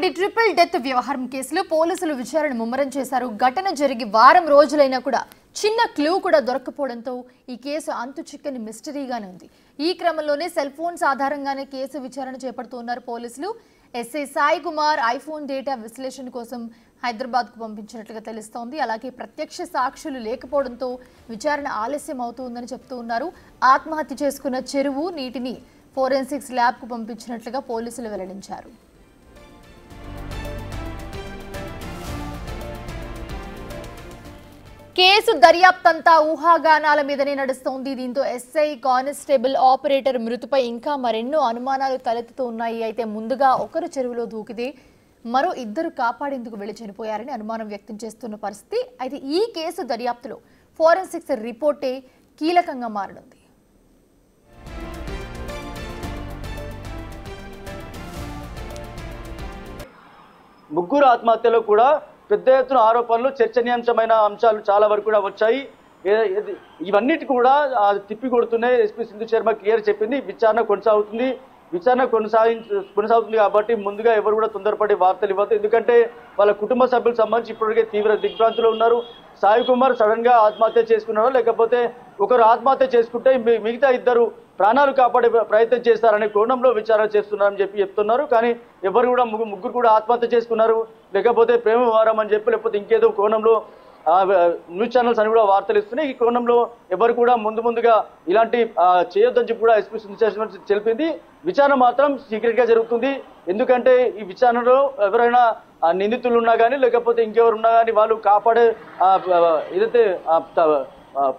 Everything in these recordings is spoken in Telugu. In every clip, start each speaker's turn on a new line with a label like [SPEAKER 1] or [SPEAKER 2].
[SPEAKER 1] రంగారెడ్డి ట్రిపుల్ డెత్ వ్యవహారం కేసులో పోలీసులు విచారణ ముమ్మరం చేశారు. ఘటన జరిగి వారం రోజులైనా కూడా చిన్న క్లూ కూడా దొరకపోవడంతో ఈ కేసు అంతు చిక్కని మిస్టరీగానే ఉంది. ఈ క్రమంలోనే సెల్ ఫోన్స్ ఆధారంగానే కేసు విచారణ చేపడుతున్నారు పోలీసులు. SI Sai Kumar iPhone data విశ్లేషణ కోసం హైదరాబాద్కు పంపించినట్లుగా తెలుస్తోంది. అలాగే ప్రత్యక్ష సాక్షులు లేకపోవడంతో విచారణ ఆలస్యం అవుతుందని చెప్తూ ఉన్నారు. ఆత్మహత్య చేసుకున్న చెరువు నీటిని ఫోరెన్సిక్స్ ల్యాబ్కు పంపించినట్లుగా పోలీసులు వెల్లడించారు. కేసు దర్యాప్తంతా ఊహాగానాల మీదనే నడుస్తోంది. దీంతో ఎస్ఐ, కానిస్టేబుల్, ఆపరేటర్ మృతిపై ఇంకా మరెన్నో అనుమానాలు తలెత్తుతూ ఉన్నాయి. అయితే ముందుగా ఒకరు చెరువులో దూకితే మరో ఇద్దరు కాపాడేందుకు వెళ్లి చనిపోయారని అనుమానం వ్యక్తం చేస్తున్న పరిస్థితి. అయితే ఈ కేసు దర్యాప్తులో ఫోరెన్సిక్స్ రిపోర్టే కీలకంగా మారనుంది.
[SPEAKER 2] ముగ్గురు ఆత్మహత్యలో కూడా పెద్ద ఎత్తున ఆరోపణలు, చర్చనీయాంశమైన అంశాలు చాలా వరకు కూడా వచ్చాయి. ఇవన్నిటి కూడా తిప్పి కొడుతున్నాయి. ఎస్పీ సింధు శర్మ క్లియర్ చెప్పింది, విచారణ కొనసాగుతుంది. విచారణ కొనసాగుతుంది కాబట్టి ముందుగా ఎవరు కూడా తొందరపడి వార్తలు ఇవ్వద్దు. ఎందుకంటే వాళ్ళ కుటుంబ సభ్యులకు సంబంధించి ఇప్పటికే తీవ్ర దిగ్భ్రాంతిలో ఉన్నారు. సాయి కుమార్ సడన్ గా ఆత్మహత్య చేసుకున్నారో లేకపోతే ఒకరు ఆత్మహత్య చేసుకుంటే మిగతా ఇద్దరు ప్రాణాలు కాపాడే ప్రయత్నం చేస్తారనే కోణంలో విచారణ చేస్తున్నారని చెప్తున్నారు. కానీ ఎవరు కూడా ముగ్గురు కూడా ఆత్మహత్య చేసుకున్నారు, లేకపోతే ప్రేమ వ్యవహారం అని చెప్పి, లేకపోతే ఇంకేదో కోణంలో న్యూస్ ఛానల్స్ అని కూడా వార్తలు ఇస్తున్నాయి. ఈ కోణంలో ఎవరు కూడా ముందుగా ఇలాంటి చేయొద్దని చెప్పి కూడా ఎస్పీ సింధు తెలిపింది. విచారణ మాత్రం సీక్రెట్ గా జరుగుతుంది. ఎందుకంటే ఈ విచారణలో ఎవరైనా నిందితులు ఉన్నా కానీ లేకపోతే ఇంకెవరు ఉన్నా కానీ వాళ్ళు కాపాడే ఏదైతే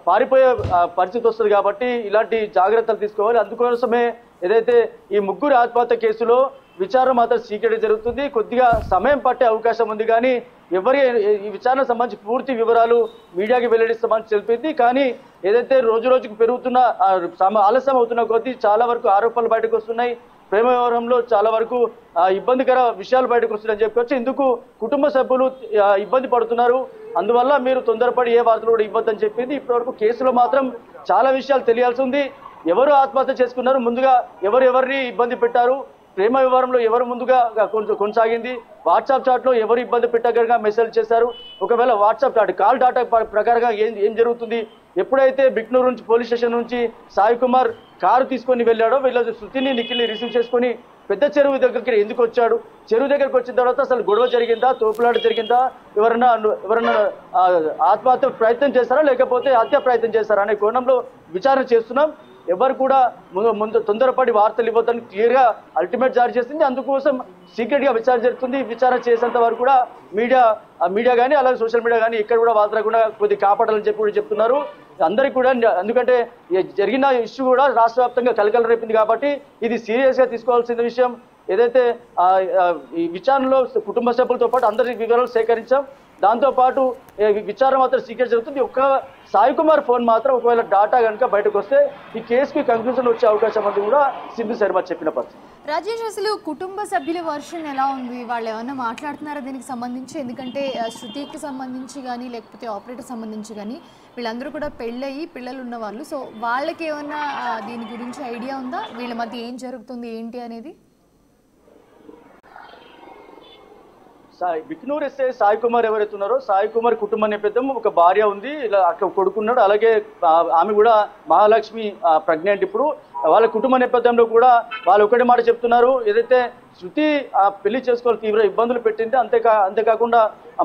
[SPEAKER 2] పారిపోయే పరిస్థితి వస్తుంది కాబట్టి ఇలాంటి జాగ్రత్తలు తీసుకోవాలి. అందుకోసమే ఏదైతే ఈ ముగ్గురు ఆత్మహత్య కేసులో విచారణ మాత్రం సీక్రెట్ జరుగుతుంది. కొద్దిగా సమయం పట్టే అవకాశం ఉంది. కానీ ఈ విచారణ సంబంధించి పూర్తి వివరాలు మీడియాకి వెల్లడిస్తామని తెలిపింది. కానీ ఏదైతే రోజు రోజుకు పెరుగుతున్న ఆలస్యం అవుతున్న కొద్దీ చాలా వరకు ఆరోపణలు బయటకు వస్తున్నాయి. ప్రేమ వ్యవహారంలో చాలా వరకు ఇబ్బందికర విషయాలు బయటకు వస్తున్నాయని చెప్పవచ్చు. ఇందుకు కుటుంబ సభ్యులు ఇబ్బంది పడుతున్నారు. అందువల్ల మీరు తొందరపడి ఏ వార్తలు కూడా ఇవ్వద్దని చెప్పింది. ఇప్పటివరకు కేసులో మాత్రం చాలా విషయాలు తెలియాల్సి ఉంది. ఎవరు ఆత్మహత్య చేసుకున్నారు, ముందుగా ఎవరిని ఇబ్బంది పెట్టారు, ప్రేమ వ్యవహారంలో ఎవరు ముందుగా కొనసాగింది, వాట్సాప్ చాట్లో ఎవరు ఇబ్బంది పెట్టగలగా మెసేజ్ చేశారు, ఒకవేళ వాట్సాప్ చాట్ కాల్ డాటా ప్రకారంగా ఏం జరుగుతుంది, ఎప్పుడైతే బిక్నూరు నుంచి పోలీస్ స్టేషన్ నుంచి సాయి కుమార్ కారు తీసుకొని వెళ్ళాడో వీళ్ళ శృతిని, నిఖిల్ని రిసీవ్ చేసుకొని పెద్ద చెరువు దగ్గరికి ఎందుకు వచ్చాడు, చెరువు దగ్గరికి వచ్చిన తర్వాత అసలు గొడవ జరిగిందా, తోపులాట జరిగిందా, ఎవరన్నా ఆత్మహత్య ప్రయత్నం చేస్తారా లేకపోతే హత్య ప్రయత్నం చేస్తారా అనే కోణంలో విచారణ చేస్తున్నాం. ఎవరు కూడా ముందు తొందరపడి వార్తలు ఇవ్వద్దని క్లియర్గా అల్టిమేట్ జారీ చేసింది. అందుకోసం సీక్రెట్గా విచారణ జరుగుతుంది. విచారణ చేసేంత వరకు కూడా మీడియా కానీ అలాగే సోషల్ మీడియా కానీ ఇక్కడ కూడా వార్తలు కూడా కొద్దిగా కాపాడాలని చెప్పి కూడా చెప్తున్నారు అందరికీ కూడా. ఎందుకంటే జరిగిన ఇష్యూ కూడా రాష్ట్ర వ్యాప్తంగా కలకలం రేపింది కాబట్టి ఇది సీరియస్గా తీసుకోవాల్సిన విషయం. ఏదైతే ఈ విచారణలో కుటుంబ సభ్యులతో పాటు అందరి వివరాలు సేకరించాం. దాంతోపాటు విచారణ మాత్రం సీక్రెట్ జరుగుతుంది. ఒక్క సాయి కుమార్ ఫోన్ మాత్రం ఒకవేళ డాటా కనుక బయటకు వస్తే ఈ కేసుకి కంక్లూజన్ వచ్చే అవకాశం అంతా కూడా సింధు శర్మ చెప్పిన పరిస్థితి.
[SPEAKER 1] రాజేష్, అసలు కుటుంబ సభ్యుల వర్షన్ ఎలా ఉంది? వాళ్ళు ఏమన్నా మాట్లాడుతున్నారా దీనికి సంబంధించి? ఎందుకంటే శృతికి సంబంధించి కానీ లేకపోతే ఆపరేటర్ సంబంధించి కానీ వీళ్ళందరూ కూడా పెళ్ళయి పిల్లలు ఉన్న వాళ్ళు. సో వాళ్ళకి ఏమన్నా దీని గురించి ఐడియా ఉందా? వీళ్ళ మధ్య ఏం జరుగుతుంది ఏంటి అనేది?
[SPEAKER 2] బిక్నూర్ ఎస్ఐ సాయి కుమార్ ఎవరైతే ఉన్నారో సాయి కుమార్ కుటుంబ నేపథ్యం, ఒక భార్య ఉంది, ఇలా అక్కడ కొడుకున్నాడు, అలాగే ఆమె కూడా మహాలక్ష్మి ప్రెగ్నెంట్. ఇప్పుడు వాళ్ళ కుటుంబ నేపథ్యంలో కూడా వాళ్ళు ఒకటే మాట చెప్తున్నారు, ఏదైతే శృతి పెళ్లి చేసుకోవాలి తీవ్ర ఇబ్బందులు పెట్టింది, అంతేకాకుండా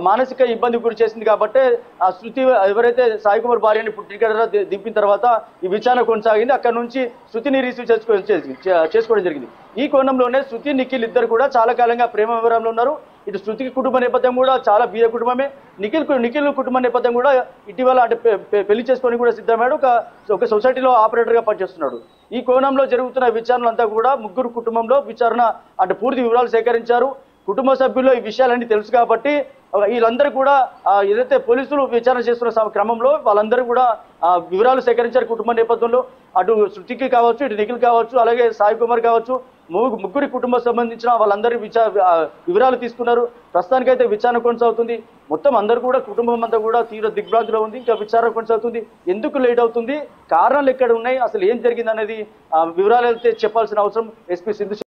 [SPEAKER 2] మానసిక ఇబ్బంది గురి చేసింది కాబట్టి ఆ శృతి ఎవరైతే సాయి కుమార్ భార్యని పుట్టిన దింపిన తర్వాత ఈ విచారణ కొనసాగింది. అక్కడ నుంచి శృతిని రిసీవ్ చేసుకోవడం జరిగింది. ఈ కోణంలోనే శృతి, నిఖిల్ ఇద్దరు కూడా చాలా కాలంగా ప్రేమ వివరంలో ఉన్నారు. ఇటు శృతికి కుటుంబ నేపథ్యం కూడా చాలా బీద కుటుంబమే. నిఖిల్ కుటుంబ నేపథ్యం కూడా ఇటీవల అంటే పెళ్లి చేసుకొని కూడా సిద్ధమయ్యాడు. ఒక సొసైటీలో ఆపరేటర్గా పనిచేస్తున్నాడు. ఈ కోణంలో జరుగుతున్న విచారణలంతా కూడా ముగ్గురు కుటుంబంలో విచారణ అంటే పూర్తి వివరాలు సేకరించారు. కుటుంబ సభ్యుల్లో ఈ విషయాలన్నీ తెలుసు కాబట్టి వీళ్ళందరూ కూడా ఏదైతే పోలీసులు విచారణ చేస్తున్న క్రమంలో వాళ్ళందరూ కూడా వివరాలు సేకరించారు. కుటుంబ నేపథ్యంలో అటు శృతికి కావచ్చు, ఇటు నిఖిల్ కావచ్చు, అలాగే సాయి కుమార్ కావచ్చు, ముగ్గురి కుటుంబం సంబంధించిన వాళ్ళందరి వివరాలు తీసుకున్నారు. ప్రస్తుతానికైతే విచారణ కొనసాగుతుంది. మొత్తం అందరూ కూడా కుటుంబం అంతా కూడా తీవ్ర దిగ్భ్రాంతిలో ఉంది. ఇంకా విచారణ కొనసాగుతుంది. ఎందుకు లేట్ అవుతుంది, కారణాలు ఎక్కడ ఉన్నాయి, అసలు ఏం జరిగింది అనేది వివరాలు అయితే చెప్పాల్సిన అవసరం ఎస్పీ సింధు